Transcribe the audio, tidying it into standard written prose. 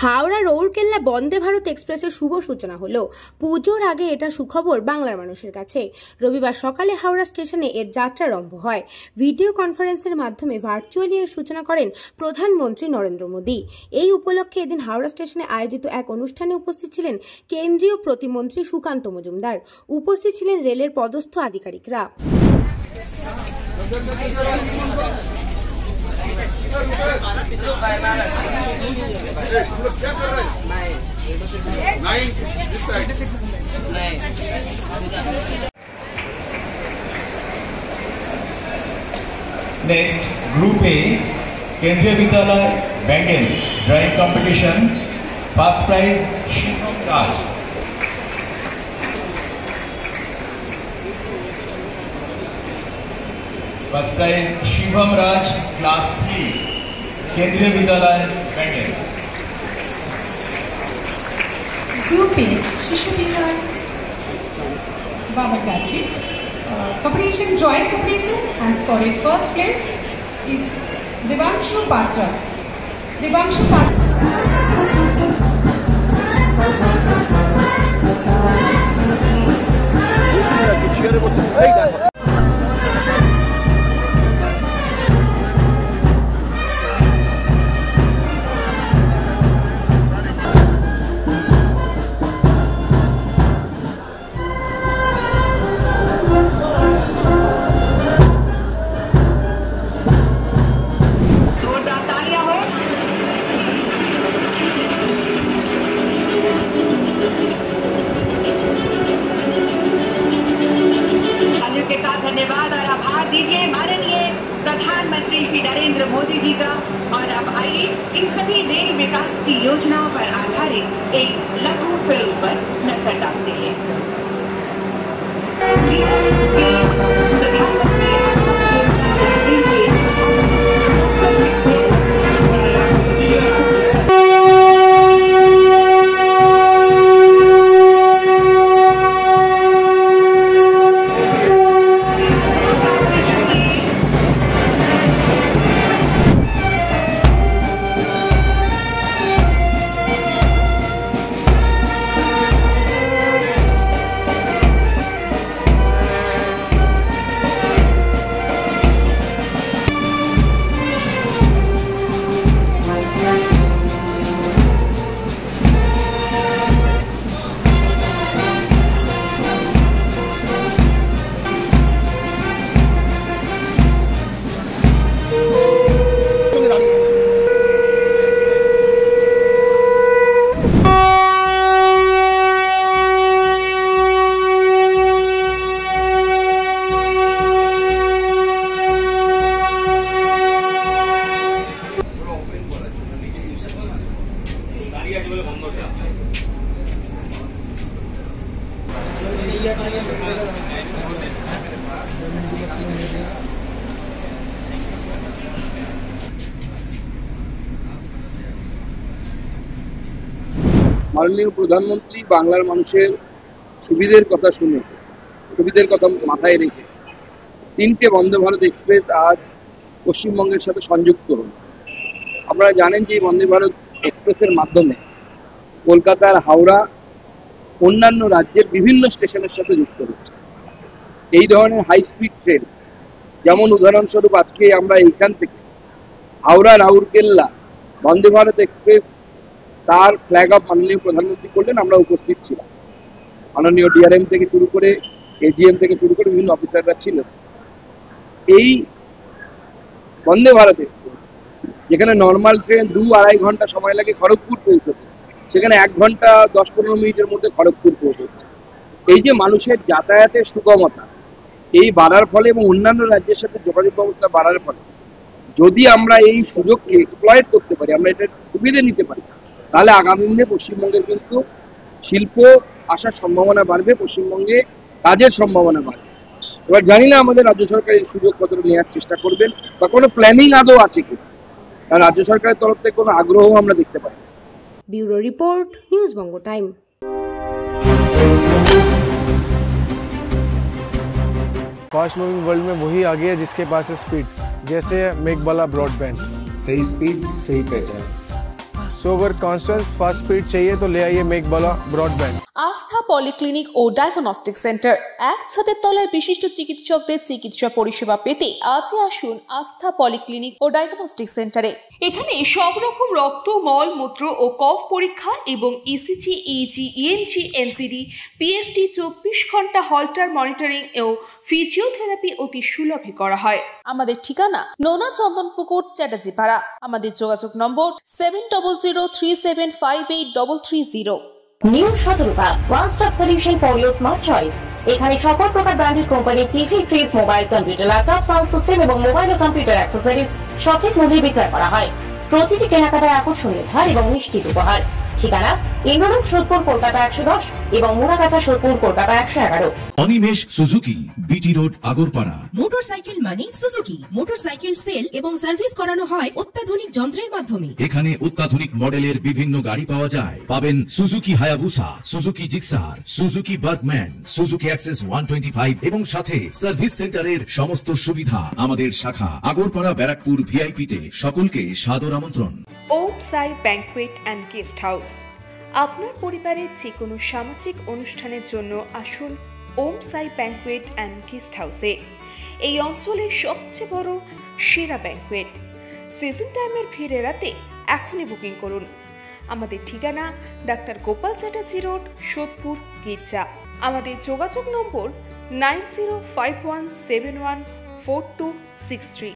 হাওড়া রৌরকেল্লা বন্দে ভারত এক্সপ্রেসের শুভ সূচনা হলো। পুজোর আগে এটা সুখবর বাংলার মানুষের কাছে। রবিবার সকালে হাওড়া স্টেশনে এর যাত্রা আরম্ভ হয়। ভিডিও কনফারেন্সের মাধ্যমে ভার্চুয়ালি এর সূচনা করেন প্রধানমন্ত্রী নরেন্দ্র মোদী। এই উপলক্ষে এদিন হাওড়া স্টেশনে আয়োজিত এক অনুষ্ঠানে উপস্থিত ছিলেন কেন্দ্রীয় প্রতিমন্ত্রী সুকান্ত মজুমদার। উপস্থিত ছিলেন রেলের পদস্থ আধিকারিকরা। Next, Group A, Kendriya Vidyalaya Bengal Drawing Competition. First prize, Shivam Raj. First prize, Shivam Raj, Class 3, Kendriya Vidyalaya Bengal. Group A, Shishu Bihar, Babagachi. Competition, joint competition has scored first place is Devanshu Patra. Devanshu Patra. धन्यवाद और आभार दीजिए माननीय प्रधानमंत्री श्री नरेंद्र मोदी जी का। और अब आइए इन सभी रेल विकास की योजनाओं पर आधारित एक लघु फिल्म पर नजर डालते हैं। মাননীয় প্রধানমন্ত্রী বাংলার মানুষের সুবিধের কথা শুনে, সুবিধের কথা মাথায় রেখে 3টে বন্দে ভারত এক্সপ্রেস আজ পশ্চিমবঙ্গের সাথে সংযুক্ত হল। আপনারা জানেন যে এই বন্দে ভারত এক্সপ্রেসের মাধ্যমে কলকাতার হাওড়া অন্যান্য রাজ্যের বিভিন্ন স্টেশনের সাথে যুক্ত হচ্ছে। এই ধরনের হাই স্পিড ট্রেন, যেমন উদাহরণস্বরূপ আজকে আমরা এইখান থেকে হাওড়া রাউরকেল্লা বন্দে ভারত এক্সপ্রেস তার ফ্ল্যাগ অফ মাননীয় প্রধানমন্ত্রী করলেন, আমরা উপস্থিত ছিলাম। মাননীয় ডিআরএম থেকে শুরু করে এজিএম থেকে শুরু করে বিভিন্ন অফিসাররা ছিলেন। এই বন্দে ভারত এক্সপ্রেস যেখানে নর্মাল ট্রেন 2-2.5 ঘন্টা সময় লাগে খড়গপুর পৌঁছতে, সেখানে 1 ঘন্টা 10-15 মিনিটের মধ্যে খড়গপুর পৌঁছচ্ছে। এই যে মানুষের যাতায়াতের সুগমতা এই বাড়ার ফলে এবং অন্যান্য রাজ্যের সাথে যোগাযোগ ব্যবস্থা বাড়ার ফলে যদি আমরা এই সুযোগকে এক্সপ্লয়েট করতে পারি, আমরা এটার সুবিধে নিতে পারি, তাহলে আগামী দিনে পশ্চিমবঙ্গের কিন্তু শিল্প আসার সম্ভাবনা বাড়বে, পশ্চিমবঙ্গে কাজের সম্ভাবনা বাড়বে। এবার জানি না আমাদের রাজ্য সরকার এই সুযোগ কতটা নেওয়ার চেষ্টা করবেন বা কোনো প্ল্যানিং আদৌ আছে কি, কারণ রাজ্য সরকারের তরফ থেকে কোনো আগ্রহ আমরা দেখতে পাই। ব্যুরো রিপোর্ট, নিউজ বঙ্গ টাইম। फास्ट मूविंग वर्ल्ड में वही आगे है जिसके पास है स्पीड, जैसे मेघबाला ब्रॉडबैंड। सही स्पीड, सही पहचान। सो अगर कांस्टेंट फास्ट स्पीड चाहिए तो ले आइए मेघबाला ब्रॉडबैंड। আস্থা পলিক্লিনিক ও ডায়াগনস্টিক সেন্টার, এক ছাদের তলায় বিশিষ্ট চিকিৎসকদের চিকিৎসা পরিষেবা পেতে আজই আসুন আস্থা পলিক্লিনিক ও ডায়াগনস্টিক সেন্টারে। এখানে সব রকম রক্ত, মল, মূত্র ও কফ পরীক্ষা এবং ECG, easy, ENG, NCD, PFT 24 ঘন্টা হল্টার মনিটরিং ও ফিজিওথেরাপি অতি সুলভে করা হয়। আমাদের ঠিকানা নোনা চন্দনপুকুর, চ্যাটার্জিপাড়া। আমাদের যোগাযোগ নম্বর 7003758330। New Shatarupa, one stop solution for your smart choice. এখানে সকল প্রকার ব্র্যান্ডেড কোম্পানির TV, fridge, mobile, computer, laptop, sound system এবং মোবাইল ও কম্পিউটার অ্যাক্সেসরিজ সঠিক মূল্যে বিক্রয় করা হয়। প্রতিটি কেনাকাটায় আকর্ষণীয় ছাড় এবং নিশ্চিত উপহার। ঠিকানা ইন্দ্রলোক, সোদপুর, কলকাতা 110 এবং Muragachha, Sodepur, Kolkata 111। Animesh Suzuki, BT road, Agarpara. Motorcycle মানে সুজুকি। মোটরসাইকেল সেল এবং সার্ভিস করানো হয় অত্যাধুনিক যন্ত্রের মাধ্যমে। এখানে অত্যাধুনিক মডেলের বিভিন্ন গাড়ি পাওয়া যায়। পাবেন Suzuki Hayabusa, Suzuki Gixxer, Suzuki Bergman, Suzuki access 125 এবং সাথে সার্ভিস সেন্টারের সমস্ত সুবিধা। আমাদের শাখা আগরপাড়া, ব্যারাকপুর ভিআইপি তে। সকলকে সাদর আমন্ত্রণ। ওম সাই ব্যাংকুয়েট অ্যান্ড গেস্ট হাউস। আপনার পরিবারের যে কোনো সামাজিক অনুষ্ঠানের জন্য আসুন ওম সাই ব্যাংকুয়েট অ্যান্ড গেস্ট হাউসে। এই অঞ্চলের সবচেয়ে বড় সেরা ব্যাংকুয়েট। সিজন টাইমের ভিড় এড়াতে এখনই বুকিং করুন। আমাদের ঠিকানা ডাক্তার গোপাল চ্যাটার্জি রোড, সোদপুর, গির্জা। আমাদের যোগাযোগ নম্বর 9051714263।